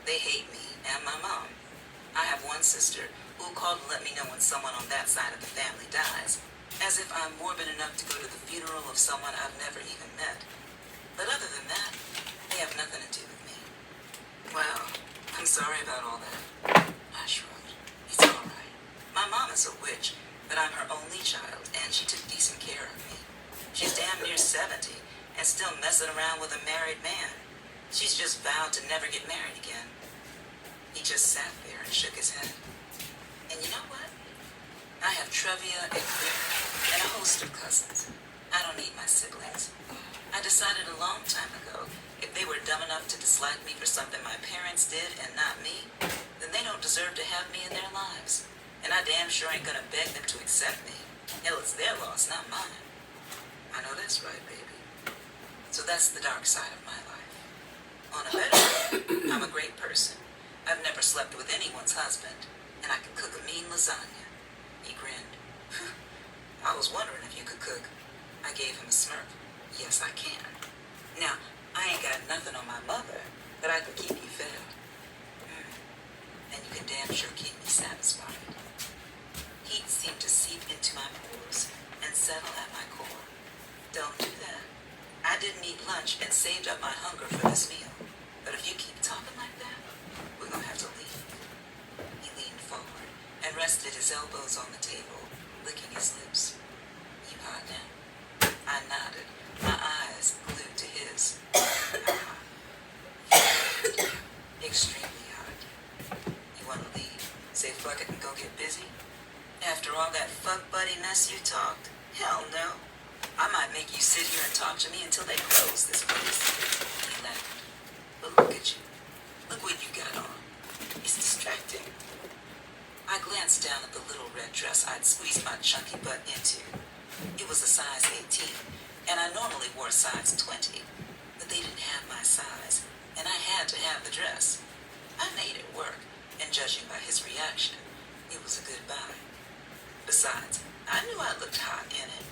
They hate me and my mother. sister, who called to let me know when someone on that side of the family dies, as if I'm morbid enough to go to the funeral of someone I've never even met. But other than that, they have nothing to do with me. Well, I'm sorry about all that. I shrugged. It's all right. My mom is a witch, but I'm her only child, and she took decent care of me. She's damn near 70, and still messing around with a married man. She's just vowed to never get married again. He just sat there and shook his head. And you know what? I have Trevia and Claire and a host of cousins. I don't need my siblings. I decided a long time ago, if they were dumb enough to dislike me for something my parents did and not me, then they don't deserve to have me in their lives. And I damn sure ain't gonna beg them to accept me. Hell, it's their loss, not mine. I know that's right, baby. So that's the dark side of my life. On a better note, I'm a great person. I've never slept with anyone's husband, and I can cook a mean lasagna. He grinned. I was wondering if you could cook. I gave him a smirk. Yes, I can. Now, I ain't got nothing on my mother, but I can keep you fed. And you can damn sure keep me satisfied. Heat seemed to seep into my pores and settle at my core. Don't do that. I didn't eat lunch and saved up my hunger for this meal. But if you keep talking like that, we're gonna have to leave. He leaned forward and rested his elbows on the table, licking his lips. You hot now? I nodded, my eyes glued to his. Extremely hot. You wanna leave? Say fuck it and go get busy? After all that fuck buddy mess you talked? Hell no. I might make you sit here and talk to me until they close this place. He laughed. But look at you. Look what you got on. It's distracting. I glanced down at the little red dress I'd squeezed my chunky butt into. It was a size 18, and I normally wore a size 20. But they didn't have my size, and I had to have the dress. I made it work, and judging by his reaction, it was a good buy. Besides, I knew I looked hot in it.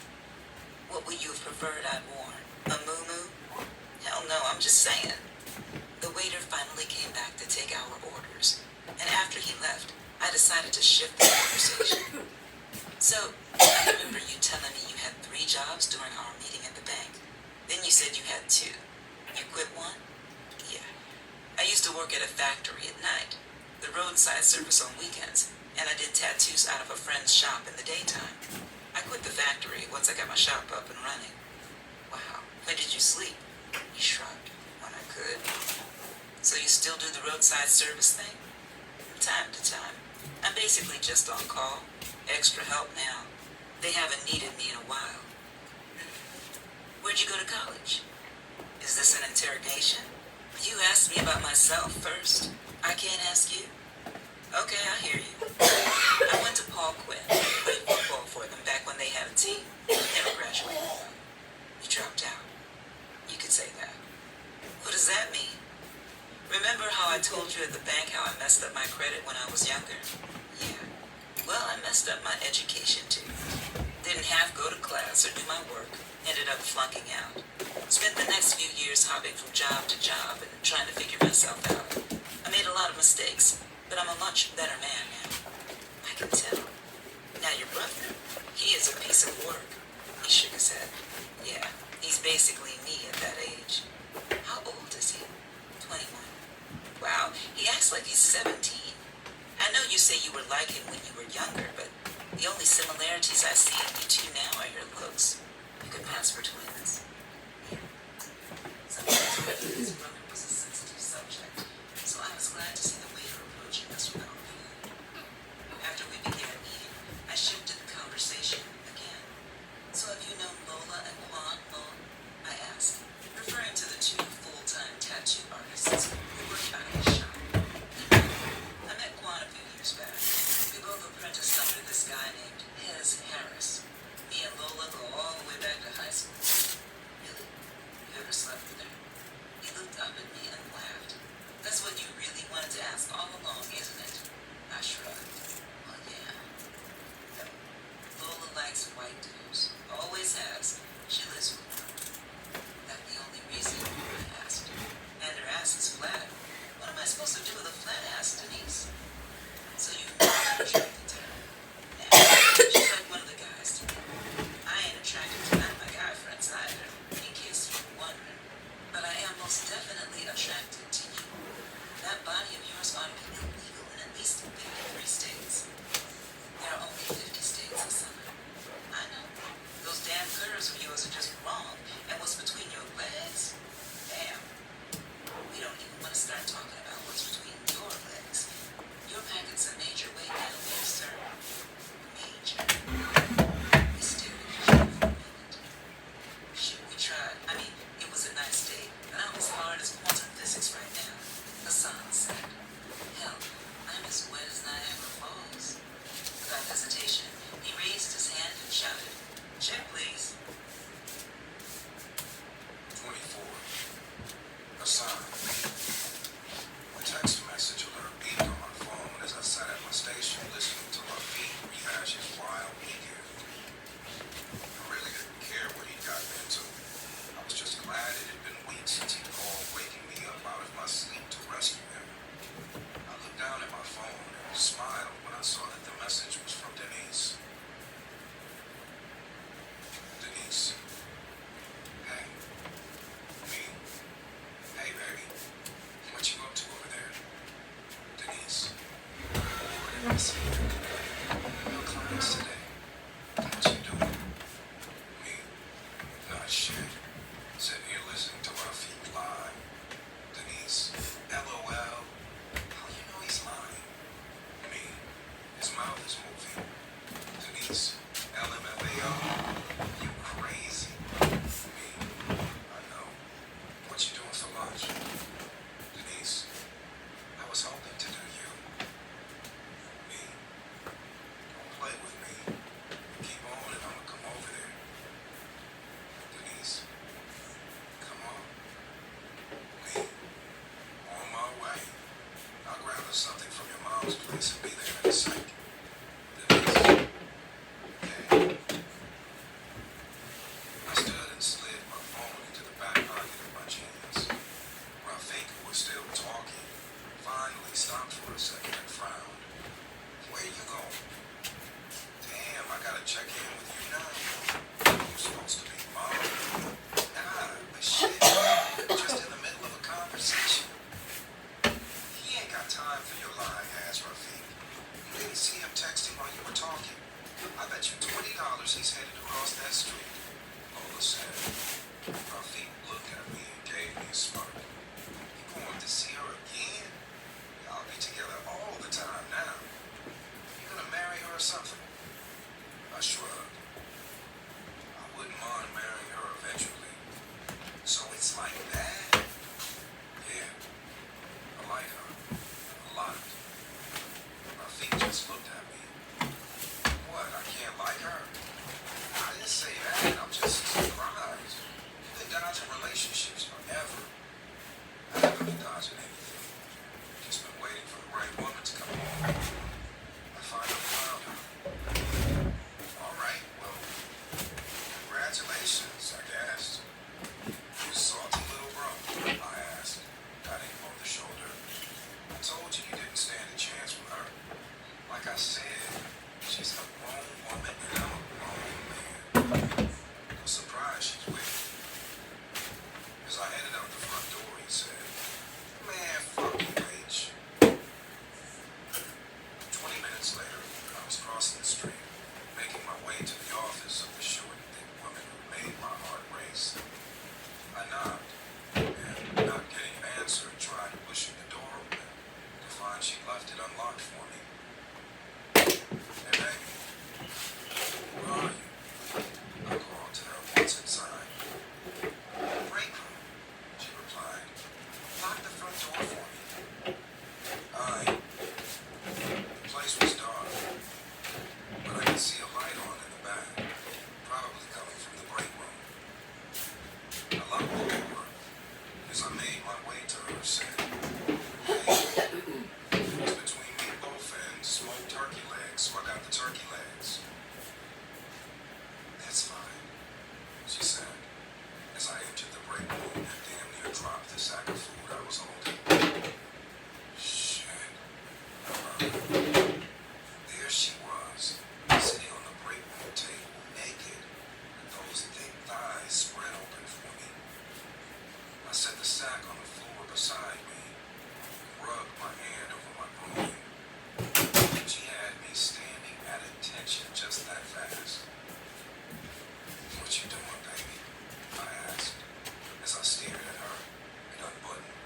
What would you have preferred I'd worn? A muumuu? Hell no, I'm just saying. The waiter finally came back to take our orders, and after he left, I decided to shift the conversation. So, I remember you telling me you had 3 jobs during our meeting at the bank. Then you said you had 2. You quit one? Yeah. I used to work at a factory at night, the roadside service on weekends, and I did tattoos out of a friend's shop in the daytime. I quit the factory once I got my shop up and running. Wow, when did you sleep? He shrugged. When I could. So you still do the roadside service thing? From time to time. I'm basically just on call. Extra help now. They haven't needed me in a while. Where'd you go to college? Is this an interrogation? You asked me about myself first. I can't ask you? Okay, I hear you. I went to Paul Quinn, played football for them back when they had a team. Never graduated though. You dropped out. You could say that. What does that mean? Remember how I told you at the bank how I messed up my credit when I was younger? Yeah. Well, I messed up my education too. Didn't half go to class or do my work. Ended up flunking out. Spent the next few years hopping from job to job and trying to figure myself out. I made a lot of mistakes. But I'm a much better man now. I can tell. Now your brother, he is a piece of work. He shook his head. Yeah, he's basically me at that age. How old is he? 21. Wow, he acts like he's 17. I know you say you were like him when you were younger, but the only similarities I see in you two now are your looks. You could pass for twins. Yeah. Sometimes his brother was a sensitive subject, so I was glad to see the waiter approaching us with our food. After we began eating, I shifted the conversation again. So have you known Lola and Juan long? I asked, referring to the 2 full-time tattoo artists who worked out of his shop. I met Juan a few years back. We both apprenticed under this guy named Hez Harris. Me and Lola go all the way back to high school. Really? You ever slept with her? He looked up marijuana be illegal in at least 53 states. There are only 50 states this summer. I know. Those damn curves of yours are just wrong. And what's between your legs? Damn. We don't even want to start talking about what's between your legs. You're packing some major weight down there, sir. Major. We stared at each other for a minute. Shit, we tried. I mean, it was a nice day, but I'm as hard as quantum physics right now. Hassan said. Hell, I'm as wet as Niagara Falls. Without hesitation, he raised his hand and shouted, "Check, please." 24. Hassan. A text message alert beeped on my phone as I sat at my station listening to Rafiq rehash his wild weekend. I really didn't care what he'd gotten into. I was just glad it had been weeks since he'd called waking me up out of my sleep to rescue him. I looked down at my phone and smiled when I saw that the message was from Denise. Denise. Hey. Me. Hey, baby. What you up to over there? Denise. Bored and missing you. No clients today. What you doing? Me. Not shit. Sitting here listening to Rafiq lie. Denise. LOL. How you know he's lying? Me. His mouth is moving. Denise. LMFAO. You crazy. Me. I know. What you doing for lunch? Denise. I was hoping to do you. Me. Don't play with me. Keep on and I'ma come over there. Denise. Come on. Me. On my way. I'll grab us something from your mom's place and be there in a sec. Denise. Okay. I stood and slid my phone into the back pocket of my jeans. Rafiq, who was still talking, finally stopped for a second and frowned. Where you going? Damn, I gotta check in with you now. You're supposed to be mom. Nah, but shit. Just in the middle of a conversation. He ain't got time for your lying ass, Rafiq. You didn't see him texting while you were talking. I bet you $20 he's headed across that street. Lola said. Rafiq looked at me and gave me a smirk. You going to see her again? Y'all be together all the time now. You gonna marry her or something? I shrugged. I wouldn't mind marrying her eventually. So it's like that? Yeah. I like her. A lot. Rafiq just looked at me. What? I can't like her? I didn't say that. I'm just surprised. You've been dodging relationships forever. I haven't been dodging anything. Just been waiting for the right woman to come along. I finally found her. All right, well, congratulations, I guess. You salty little bro? I asked, patting him on the shoulder. I told you you didn't stand a chance with her. Like I said, she's a grown woman and I'm a grown man. I'm surprised she's with me. As I headed out the front door, he said, "Man, fuck you, H." 20 minutes later, I was crossing the street, making my way to the office of the short, thick woman who made my heart race. I knocked, and not getting an answer, tried pushing the door open to find she'd left it unlocked for me. Hey, baby. Where are you? I called to her once inside. Break room, she replied. Lock the front door for me. Aye. The place was dark, but I could see a light on in the back, probably coming from the break room. I locked the door. As I made my way to her, said, "Hey, it's between meatloaf and smoked turkey legs, so I got the turkey legs." "That's fine," she said, as I entered the break room and damn near dropped the sack of food I was holding. Shit.